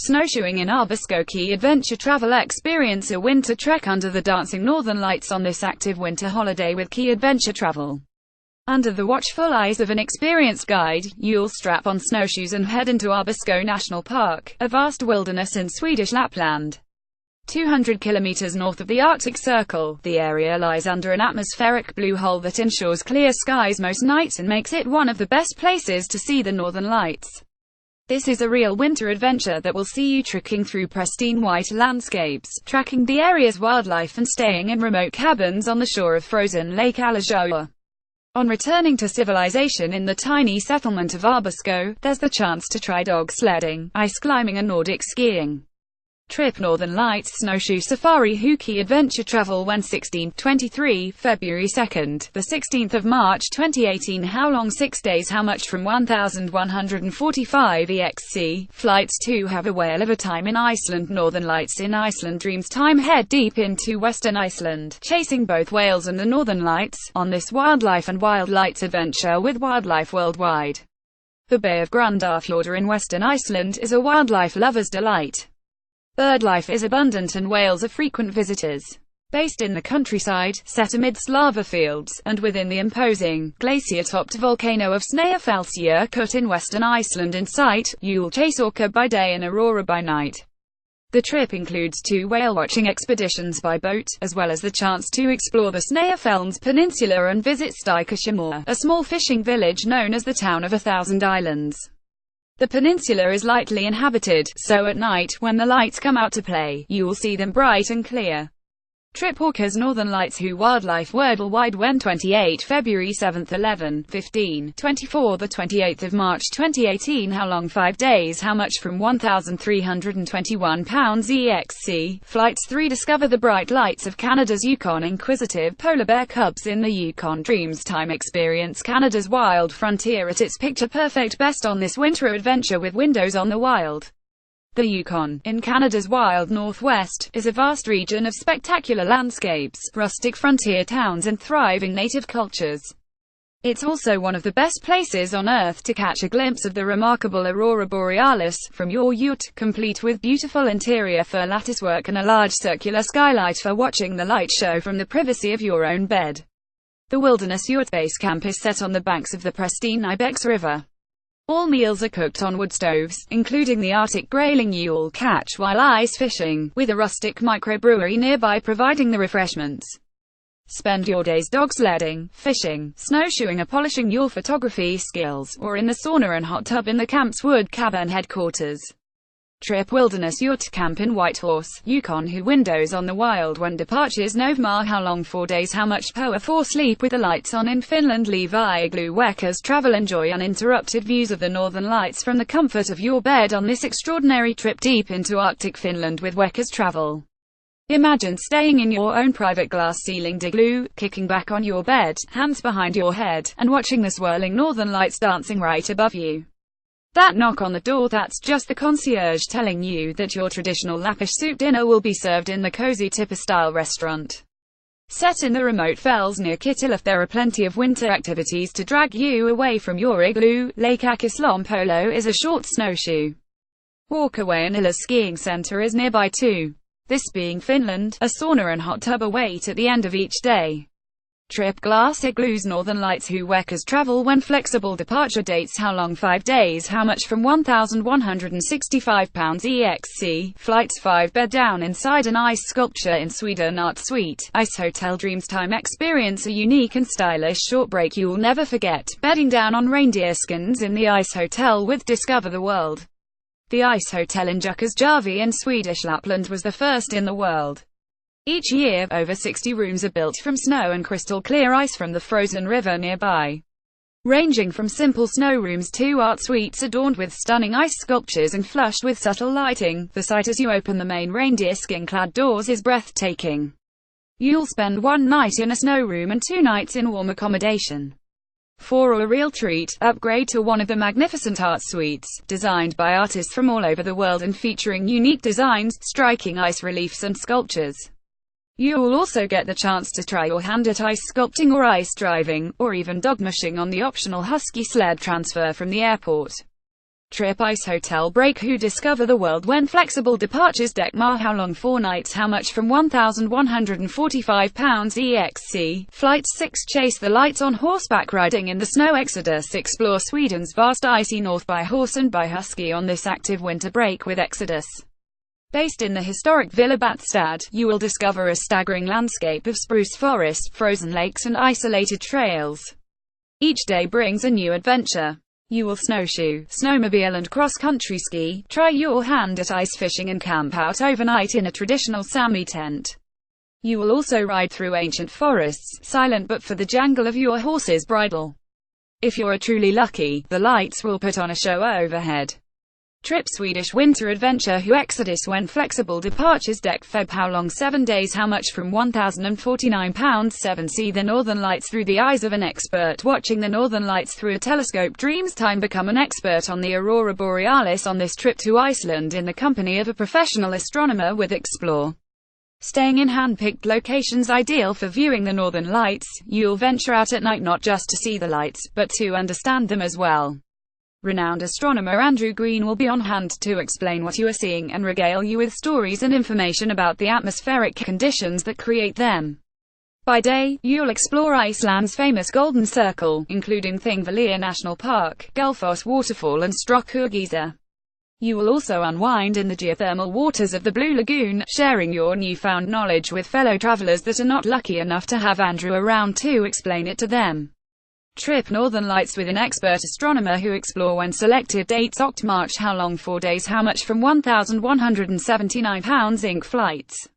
Snowshoeing in Abisko. Key Adventure Travel. Experience a winter trek under the dancing northern lights on this active winter holiday with Key Adventure Travel. Under the watchful eyes of an experienced guide, you'll strap on snowshoes and head into Abisko National Park, a vast wilderness in Swedish Lapland. 200 kilometers north of the Arctic Circle, the area lies under an atmospheric blue hole that ensures clear skies most nights and makes it one of the best places to see the northern lights. This is a real winter adventure that will see you trekking through pristine white landscapes, tracking the area's wildlife and staying in remote cabins on the shore of frozen Lake Alajua. On returning to civilization in the tiny settlement of Abisko, there's the chance to try dog sledding, ice climbing and Nordic skiing. Trip Northern Lights Snowshoe Safari. Key Adventure Travel. When 1623, February 2nd, the 16th of March 2018. How long? 6 days. How much? From 1145 EXC. Flights to have a whale of a time in Iceland. Northern Lights in Iceland. Dreams time. Head deep into Western Iceland, chasing both whales and the Northern Lights, on this wildlife and wild lights adventure with Wildlife Worldwide. The Bay of Grundarfjörður in Western Iceland is a wildlife lover's delight. Birdlife is abundant and whales are frequent visitors. Based in the countryside, set amidst lava fields, and within the imposing, glacier-topped volcano of Snæfellsjökull in western Iceland in sight, you'll chase orca by day and aurora by night. The trip includes 2 whale-watching expeditions by boat, as well as the chance to explore the Snæfellsnes Peninsula and visit Stykkishólmur, a small fishing village known as the Town of 1,000 Islands. The peninsula is lightly inhabited, so at night, when the lights come out to play, you'll see them bright and clear. Trip Orcas Northern Lights. Who Wildlife Worldwide. When 28 February 7th 11, 15, 24 the 28th of March 2018. How long? 5 days. How much? From £1,321 EXC. Flights 3. Discover the bright lights of Canada's Yukon. Inquisitive polar bear cubs in the Yukon. Dreams time. Experience Canada's wild frontier at its picture-perfect best on this winter adventure with windows on the wild. The Yukon, in Canada's wild northwest, is a vast region of spectacular landscapes, rustic frontier towns and thriving native cultures. It's also one of the best places on Earth to catch a glimpse of the remarkable aurora borealis, from your ute, complete with beautiful interior fur latticework and a large circular skylight for watching the light show from the privacy of your own bed. The Wilderness Yurt Base Camp is set on the banks of the pristine Ibex River. All meals are cooked on wood stoves, including the Arctic grayling you'll catch while ice fishing, with a rustic microbrewery nearby providing the refreshments. Spend your days dog sledding, fishing, snowshoeing or polishing your photography skills, or in the sauna and hot tub in the camp's wood cabin headquarters. Trip Wilderness Yurt Camp in Whitehorse, Yukon. Who windows on the wild when departures November. How long? 4 days. How much? Per 4. Sleep with the lights on in Finland. Leave igloo Weckers Travel. Enjoy uninterrupted views of the northern lights from the comfort of your bed on this extraordinary trip deep into Arctic Finland with Weckers Travel. Imagine staying in your own private glass-ceilinged igloo, kicking back on your bed, hands behind your head, and watching the swirling northern lights dancing right above you. That knock on the door, that's just the concierge telling you that your traditional Lappish soup dinner will be served in the cozy Tipper-style restaurant. Set in the remote fells near Kittilä, there are plenty of winter activities to drag you away from your igloo. Lake Akislompulo is a short snowshoe walk away and Ylä skiing center is nearby too. This being Finland, a sauna and hot tub await at the end of each day. Trip Glass Igloos Northern Lights. Who Weckers Travel. When flexible departure dates. How long? 5 days. How much? From £1,165 EXC. Flights 5. Bed down inside an ice sculpture in Sweden Art Suite, Ice Hotel. Dreams time. Experience a unique and stylish short break you'll never forget, bedding down on reindeer skins in the Ice Hotel with Discover the World. The Ice Hotel in Jukkasjärvi in Swedish Lapland was the first in the world. Each year, over 60 rooms are built from snow and crystal clear ice from the frozen river nearby. Ranging from simple snow rooms to art suites adorned with stunning ice sculptures and flushed with subtle lighting, the sight as you open the main reindeer skin-clad doors is breathtaking. You'll spend 1 night in a snow room and 2 nights in warm accommodation. For a real treat, upgrade to one of the magnificent art suites, designed by artists from all over the world and featuring unique designs, striking ice reliefs and sculptures. You will also get the chance to try your hand at ice sculpting or ice driving, or even dog mushing on the optional husky sled transfer from the airport. Trip Ice Hotel Break Who Discover the World When Flexible Departures Deck Ma How Long 4 Nights How Much from £1,145 EXC Flight 6 Chase the Lights on Horseback Riding in the Snow Exodus Explore Sweden's vast icy north by horse and by husky on this active winter break with Exodus. Based in the historic Villa Battestad, you will discover a staggering landscape of spruce forest, frozen lakes and isolated trails. Each day brings a new adventure. You will snowshoe, snowmobile and cross-country ski, try your hand at ice fishing and camp out overnight in a traditional Sami tent. You will also ride through ancient forests, silent but for the jangle of your horse's bridle. If you're truly lucky, the lights will put on a show overhead. Trip Swedish Winter Adventure Who Exodus When Flexible Departures Deck Feb How Long 7 Days How Much from £1,049 7 See the Northern Lights through the eyes of an expert. Watching the Northern Lights through a telescope dreams time. Become an expert on the Aurora Borealis on this trip to Iceland in the company of a professional astronomer with Explore. Staying in hand-picked locations ideal for viewing the Northern Lights, you'll venture out at night not just to see the lights, but to understand them as well. Renowned astronomer Andrew Green will be on hand to explain what you are seeing and regale you with stories and information about the atmospheric conditions that create them. By day, you'll explore Iceland's famous Golden Circle, including Thingvellir National Park, Gullfoss Waterfall and Stokkurgeyser. You will also unwind in the geothermal waters of the Blue Lagoon, sharing your newfound knowledge with fellow travelers that are not lucky enough to have Andrew around to explain it to them. Trip Northern Lights with an expert astronomer who explore when selected dates Oct March How Long 4 Days How Much from £1,179 Inc. Flights